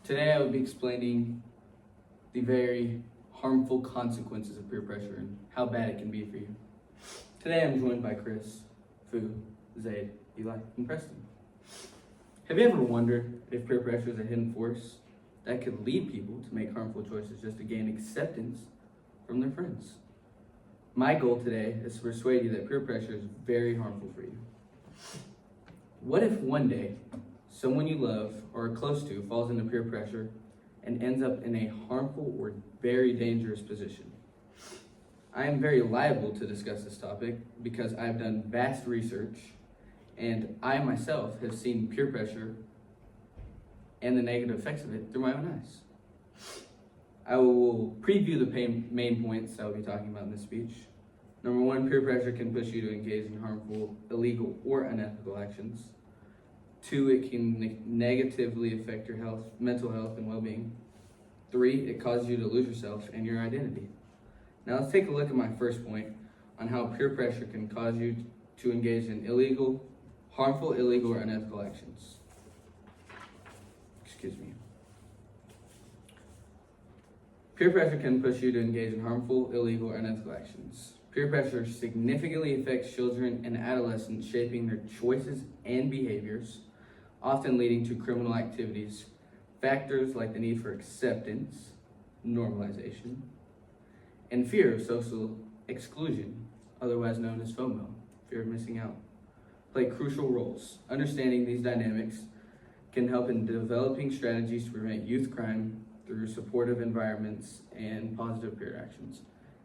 Today I will be explaining the very harmful consequences of peer pressure and how bad it can be for you. Today I'm joined by Chris, Fu, Zaid, Eli, and Preston. Have you ever wondered if peer pressure is a hidden force that could lead people to make harmful choices just to gain acceptance from their friends? My goal today is to persuade you that peer pressure is very harmful for you. What if one day someone you love or are close to falls into peer pressure and ends up in a harmful or very dangerous position? I am very liable to discuss this topic because I've done vast research and I myself have seen peer pressure and the negative effects of it through my own eyes. I will preview the main points I will be talking about in this speech. Number one, peer pressure can push you to engage in harmful, illegal, or unethical actions. Two, it can negatively affect your health, mental health, and well-being. Three, it causes you to lose yourself and your identity. Now let's take a look at my first point on how peer pressure can cause you to engage in harmful, illegal, or unethical actions. Excuse me. Peer pressure can push you to engage in harmful, illegal, or unethical actions. Peer pressure significantly affects children and adolescents, shaping their choices and behaviors, often leading to criminal activities. Factors like the need for acceptance, normalization, and fear of social exclusion, otherwise known as FOMO, fear of missing out, play crucial roles. Understanding these dynamics can help in developing strategies to prevent youth crime through supportive environments and positive peer actions.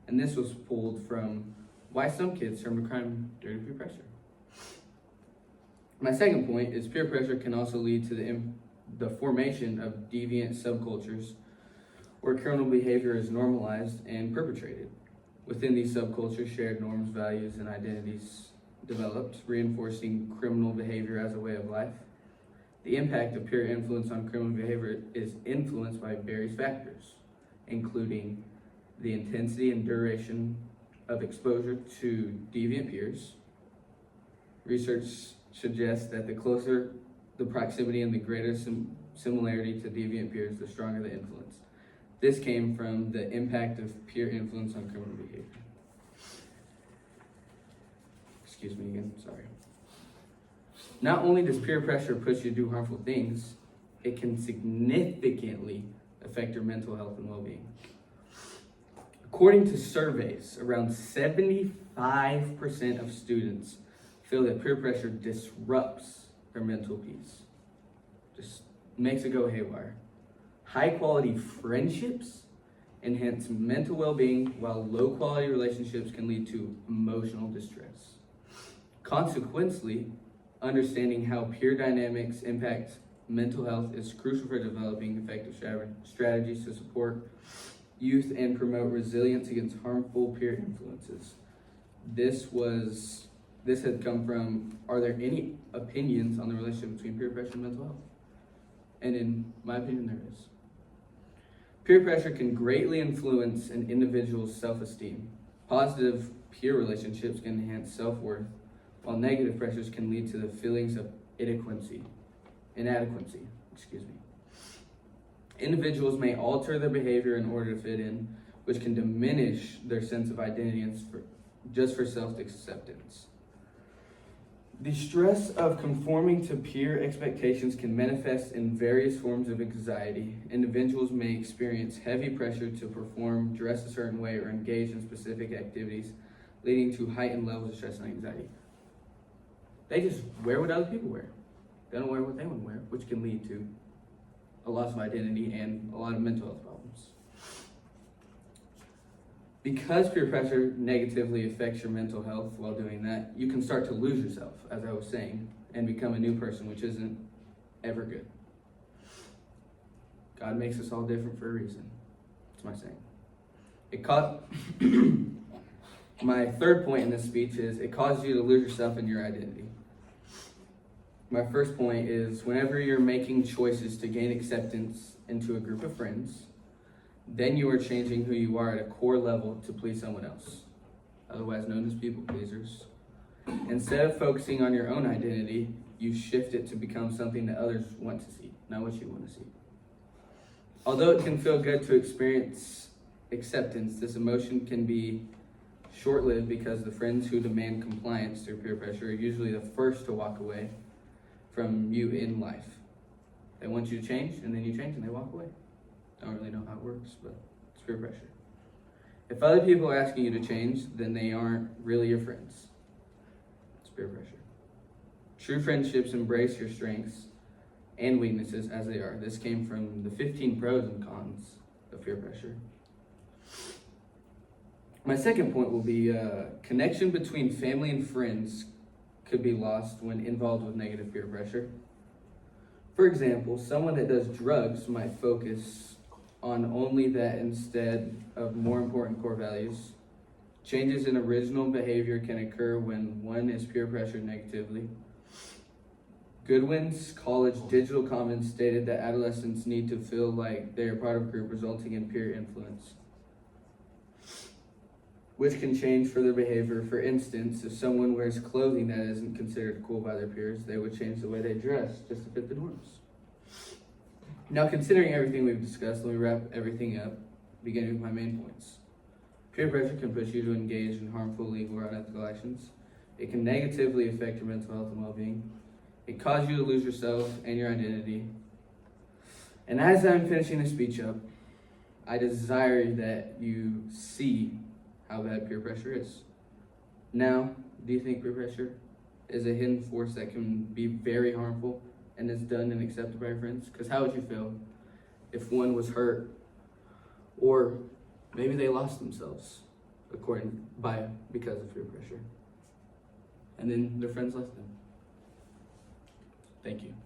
And this was pulled from why some kids turn to crime due to peer pressure. My second point is peer pressure can also lead to the formation of deviant subcultures where criminal behavior is normalized and perpetrated. Within these subcultures, shared norms, values, and identities developed, reinforcing criminal behavior as a way of life. The impact of peer influence on criminal behavior is influenced by various factors, including the intensity and duration of exposure to deviant peers. Research suggests that the closer the proximity and the greater similarity to deviant peers, the stronger the influence. This came from the impact of peer influence on criminal behavior. Excuse me again, sorry. Not only does peer pressure push you to do harmful things, it can significantly affect your mental health and well-being. According to surveys, around 75% of students feel that peer pressure disrupts their mental peace. Just makes it go haywire. High-quality friendships enhance mental well-being, while low-quality relationships can lead to emotional distress. Consequently, understanding how peer dynamics impact mental health is crucial for developing effective strategies to support youth and promote resilience against harmful peer influences. This had come from, are there any opinions on the relationship between peer pressure and mental health? And in my opinion, there is. Peer pressure can greatly influence an individual's self-esteem. Positive peer relationships can enhance self-worth, while negative pressures can lead to the feelings of inadequacy. Individuals may alter their behavior in order to fit in, which can diminish their sense of identity just for self-acceptance. The stress of conforming to peer expectations can manifest in various forms of anxiety. Individuals may experience heavy pressure to perform, dress a certain way, or engage in specific activities, leading to heightened levels of stress and anxiety. They just wear what other people wear. They don't wear what they want to wear, which can lead to a loss of identity and a lot of mental health problems. Because peer pressure negatively affects your mental health while doing that, you can start to lose yourself, as I was saying, and become a new person, which isn't ever good. God makes us all different for a reason. That's my saying. My third point in this speech is it causes you to lose yourself and your identity. My first point is whenever you're making choices to gain acceptance into a group of friends, then you are changing who you are at a core level to please someone else, otherwise known as people pleasers. Instead of focusing on your own identity, you shift it to become something that others want to see, not what you want to see. Although it can feel good to experience acceptance, this emotion can be short-lived because the friends who demand compliance through peer pressure are usually the first to walk away from you in life. They want you to change, and then you change, and they walk away. I don't really know how it works, but it's peer pressure. If other people are asking you to change, then they aren't really your friends. It's peer pressure. True friendships embrace your strengths and weaknesses as they are. This came from the 15 pros and cons of peer pressure. My second point will be connection between family and friends could be lost when involved with negative peer pressure. For example, someone that does drugs might focus on only that instead of more important core values. Changes in original behavior can occur when one is peer pressured negatively. Goodwin's college digital comments stated that adolescents need to feel like they are part of a group, resulting in peer influence, which can change further behavior. For instance, if someone wears clothing that isn't considered cool by their peers, they would change the way they dress just to fit the norms. Now, considering everything we've discussed, let me wrap everything up, beginning with my main points. Peer pressure can push you to engage in harmful, illegal, or unethical actions. It can negatively affect your mental health and well-being. It causes you to lose yourself and your identity. And as I'm finishing this speech up, I desire that you see how bad peer pressure is. Now, do you think peer pressure is a hidden force that can be very harmful and is done and accepted by your friends? Because how would you feel if one was hurt, or maybe they lost themselves because of peer pressure, and then their friends left them? Thank you.